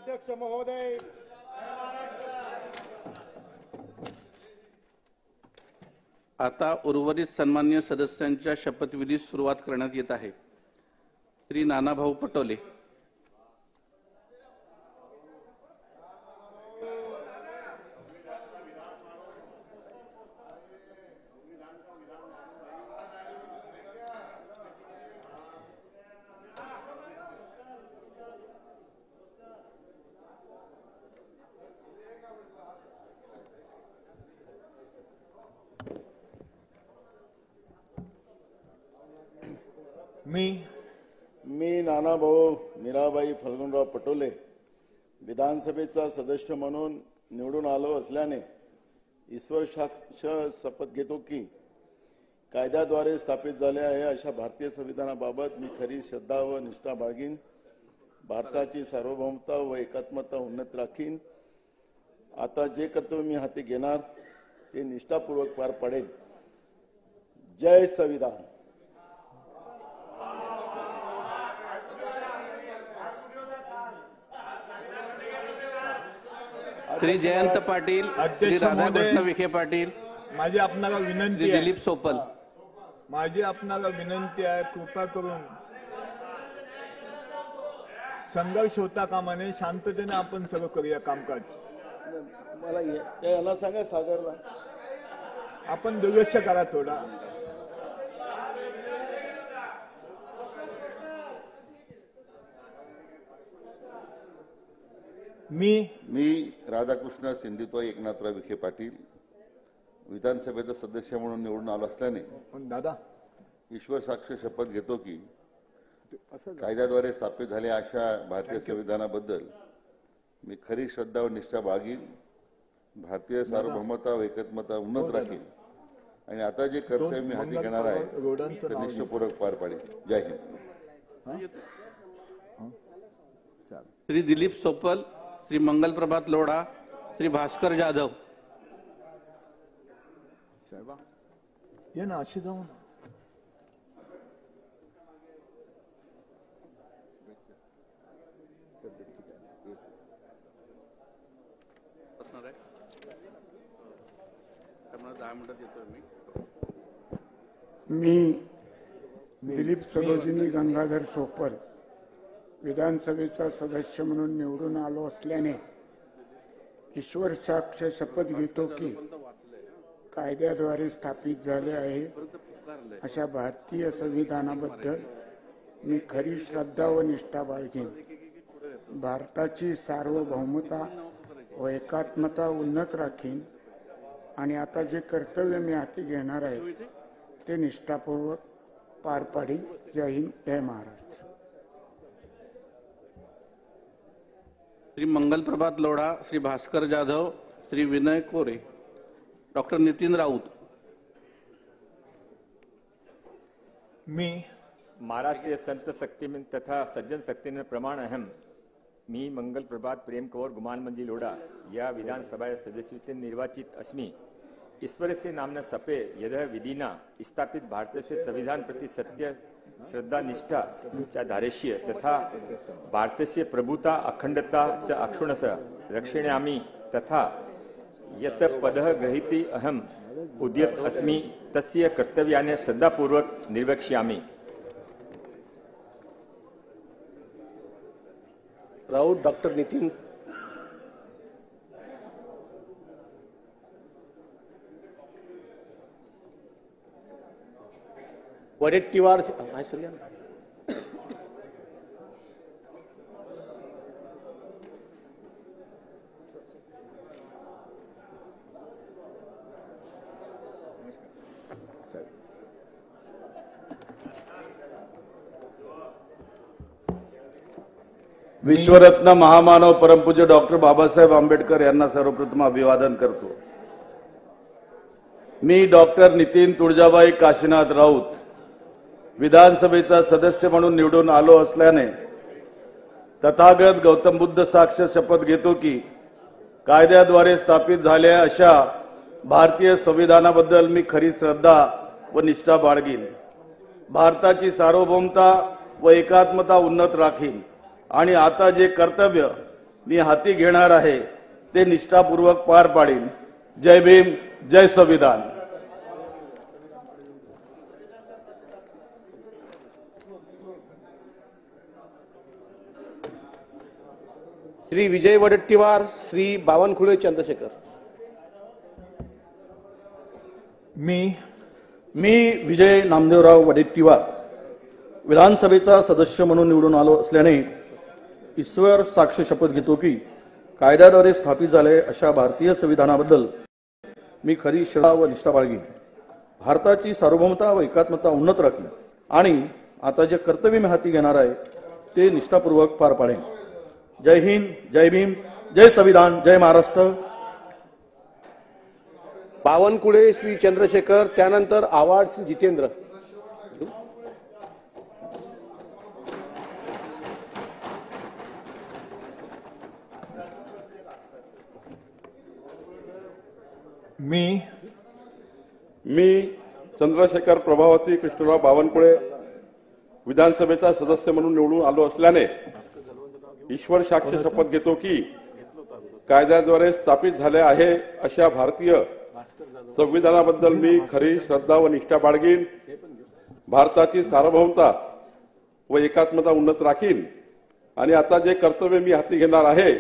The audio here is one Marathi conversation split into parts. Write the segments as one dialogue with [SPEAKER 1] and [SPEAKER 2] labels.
[SPEAKER 1] अध्यक्ष महोदय,
[SPEAKER 2] आता उर्वरित सन्मान्य सदस्यांच्या शपथविधीस सुरुवात करण्यात येत आहे। श्री नानाभाऊ पटोले।
[SPEAKER 3] मी नानाभाऊ मीराबाई फल्गुनराव पटोले विधानसभेचा सदस्य म्हणून निवडून आलो असल्याने ईश्वर साक्ष शपथ घेतो की कायद्याद्वारे स्थापित झाले आहे अशा भारतीय संविधानाबाबत मी खरी श्रद्धा व निष्ठा बाळगीन, भारताची सार्वभौमता व एकात्मता उन्नत राखीन। आता जे कर्तव्य मी हाती घेणार ते निष्ठापूर्वक पार पाडेल। जय संविधान।
[SPEAKER 2] श्री जयंत पाटील, श्री राधाकृष्ण विखे पाटील,
[SPEAKER 4] माझी आपणाला विनंती
[SPEAKER 2] श्री
[SPEAKER 4] आहे,
[SPEAKER 2] दिलीप सोपल,
[SPEAKER 4] माझी आपणाला विनंती आहे, कृपा करून संघर्ष होता कामा नये, शांततेने आपण सगळं करूया कामकाज।
[SPEAKER 3] मला याला सांगा सागरला
[SPEAKER 4] आपण दुर्लक्ष करा थोडा।
[SPEAKER 5] मी राधाकृष्ण सिंधुताई एकनाथराव विखे पाटील विधानसभेचा सदस्य म्हणून निवडून आलो असल्याने
[SPEAKER 4] दादा
[SPEAKER 5] ईश्वर साक्ष शपथ घेतो की कायद्याद्वारे स्थापित झालेल्या अशा भारतीय संविधानाबद्दल मी खरी श्रद्धा व निष्ठा बाळगीन, भारतीय सार्वभौमता व एकात्मता उन्नत राखीन आणि आता जे कर्तव्य मी हाती घेणार आहे ते निष्ठापूर्वक पार पाडेल। जय हिंद।
[SPEAKER 2] श्री दिलीप सोपल, श्री मंगल प्रभात लोढ़ा, श्री भास्कर जाधव।
[SPEAKER 4] ये ना अशी जाऊन
[SPEAKER 6] मी दिलीप सरोजिनी गंगाधर सोपल विधानसभेचा सदस्य म्हणून निवडून आलो असल्याने ईश्वर साक्ष शपथ घेतो की कायद्याद्वारे स्थापित झाले आहे अशा भारतीय संविधानाबद्दल मी खरी श्रद्धा व निष्ठा बाळगीन, भारताची सार्वभौमता व एकात्मता उन्नत राखीन आणि आता जे कर्तव्य मी हाती घेणार आहे ते निष्ठापूर्वक पार पाडीन। जय हिंद, जय महाराष्ट्र।
[SPEAKER 2] श्री मंगल प्रभात लोढ़ा, श्री भास्कर जाधव, श्री विनय कोरे, डॉक्टर नितिन राऊत।
[SPEAKER 7] मी महाराष्ट्रीय संत शक्ति में तथा सज्जन शक्ति में प्रमाण अहम मी मंगल प्रभात प्रेम कंवर गुमान मंजी लोढ़ा या विधानसभा सदस्य निर्वाचित अस्मि। ईश्वर से नामना सपे यद विधिना स्थापित भारत से संविधान प्रति सत्य श्रद्धा निष्ठा च धारेष्य तथा भारत से प्रभुता अखंडता च अक्षुणस रक्षणामि तथा यत पदः ग्रहीति अहम उद्यत अस्मि तस्य कर्तव्यानि श्रद्धापूर्वक निर्वक्ष्यामि।
[SPEAKER 1] राऊत डॉक्टर नितिन। वडेट्टीवार
[SPEAKER 3] विश्वरत्न महामानव परमपूज्य डॉक्टर बाबासाहेब आंबेडकर यांना सर्वप्रथम अभिवादन करतो। मी डॉक्टर नितीन तुळजाबाई काशीनाथ राऊत विधानसभेचा सदस्य म्हणून निवडून आलो असल्याने तथागत गौतम बुद्ध साक्ष शपथ घेतो की कायद्याद्वारे स्थापित झालेल्या अशा भारतीय संविधानाबद्दल मी खरी श्रद्धा व निष्ठा बाळगीन, भारताची सार्वभौमता व एकात्मता उन्नत राखीन आणि आता जे कर्तव्य मी हाती घेणार आहे ते निष्ठापूर्वक पार पाडीन. जय भीम, जय संविधान.
[SPEAKER 1] श्री विजय वडेट्टीवार, श्री बावनकुळे चंद्रशेखर.
[SPEAKER 8] मी विजय नामदेवराव वडेट्टीवार विधानसभेचा सदस्य म्हणून निवडून आलो असल्याने ईश्वर साक्ष शपथ घेतो की कायद्याद्वारे स्थापित झाले अशा भारतीय संविधानाबद्दल मी खरी श्रद्धा व निष्ठा बाळगीन. भारताची सार्वभौमता व एकात्मता उन्नत राखीन आणि आता जे कर्तव्य मी हाती घेणार आहे ते निष्ठापूर्वक पार पाडेन. जय हिंद, जय भीम, जय संविधान, जय महाराष्ट्र.
[SPEAKER 1] बावनकुळे श्री चंद्रशेखर, त्यानंतर आव्हाड श्री जितेंद्र.
[SPEAKER 9] मी चंद्रशेखर प्रभावती कृष्णराव बावनकुळे विधानसभेचा सदस्य म्हणून निवडून आलो असल्याने ईश्वर साक्ष शपथ घेतो की कायद्याद्वारे स्थापित झाले आहे अशा भारतीय संविधानाबद्दल मी खरी श्रद्धा व निष्ठा बाळगीन. भारताची सार्वभौमता व एकात्मता उन्नत राखीन आणि आता जे कर्तव्य मी हाती घेणार आहे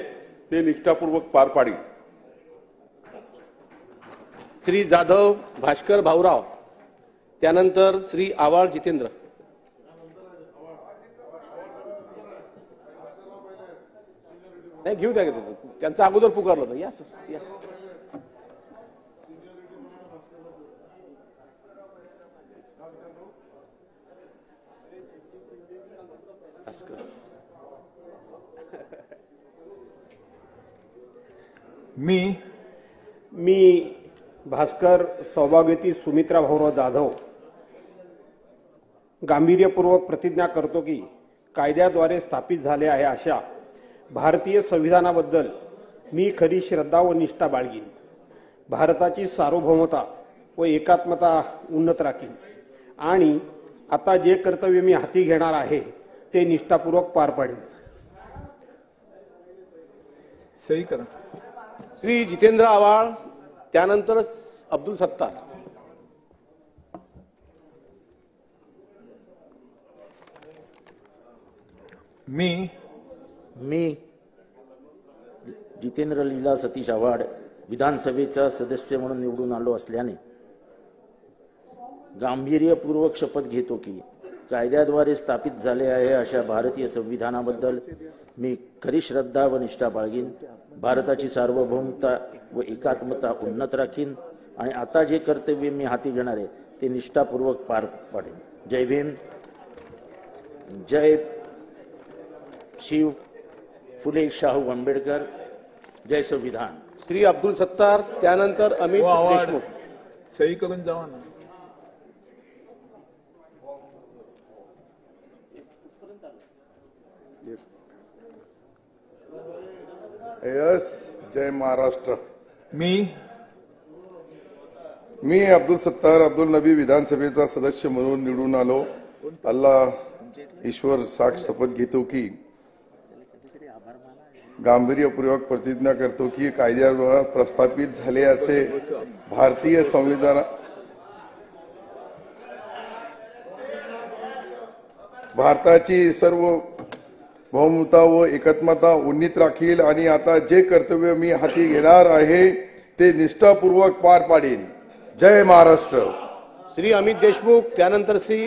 [SPEAKER 9] ते निष्ठापूर्वक पार पाडीन.
[SPEAKER 1] श्री जाधव भास्कर भाऊराव, त्यानंतर श्री आव्हाड जितेंद्र. नाही, घेऊ द्या, त्यांचा अगोदर पुकारलं होतं. या सर, या.
[SPEAKER 10] मी भास्कर सौभाग्यवती सुमित्रा भाऊराव जाधव गांभीर्यपूर्वक प्रतिज्ञा करतो की कायद्याद्वारे स्थापित झाले आहे अशा भारतीय संविधानाबद्दल मी खरी श्रद्धा व निष्ठा बाळगीन. भारताची सार्वभौमता व एकात्मता उन्नत राखीन आणि आता जे कर्तव्य मी हाती घेणार आहे ते निष्ठापूर्वक पार पाडीन.
[SPEAKER 4] सही करा.
[SPEAKER 1] श्री जितेंद्र आव्हाड, त्यानंतर अब्दुल सत्तार.
[SPEAKER 8] मी जितेंद्र लीला सतीश आव्हाड विधानसभेचा सदस्य म्हणून निवडून आलो असल्याने गांभीर्यपूर्वक शपथ घेतो की कायद्याद्वारे स्थापित झाले आहे अशा भारतीय संविधानाबद्दल मी खरी श्रद्धा व निष्ठा बाळगीन. भारताची सार्वभौमता व एकात्मता उन्नत राखीन आणि आता जे कर्तव्य मी हाती घेणार आहे ते निष्ठापूर्वक पार पाडेन. जय भीम, जय शिव फुले शाहू आंबेडकर, जय संविधान.
[SPEAKER 1] श्री अब्दुल सत्तार, त्यानंतर अमित देशमुख.
[SPEAKER 4] सही करून जावा ना.
[SPEAKER 3] यस, जय महाराष्ट्र.
[SPEAKER 4] मी
[SPEAKER 3] अब्दुल सत्तार अब्दुल नबी विधानसभेचा सदस्य म्हणून निवडून आलो. अल्लाह ईश्वर साक्ष शपथ घेतो की गांभीर्यपूर्वक प्रतिज्ञा करतो की कायद्याद्वारे प्रस्थापित झाले असे भारतीय संविधान भारताची सार्वभौमता व एकात्मता उन्नीत राखील आणि आता जे कर्तव्य मी हाती घेणार आहे ते निष्ठापूर्वक पार पाडीन. जय महाराष्ट्र.
[SPEAKER 1] श्री अमित देशमुख, त्यानंतर श्री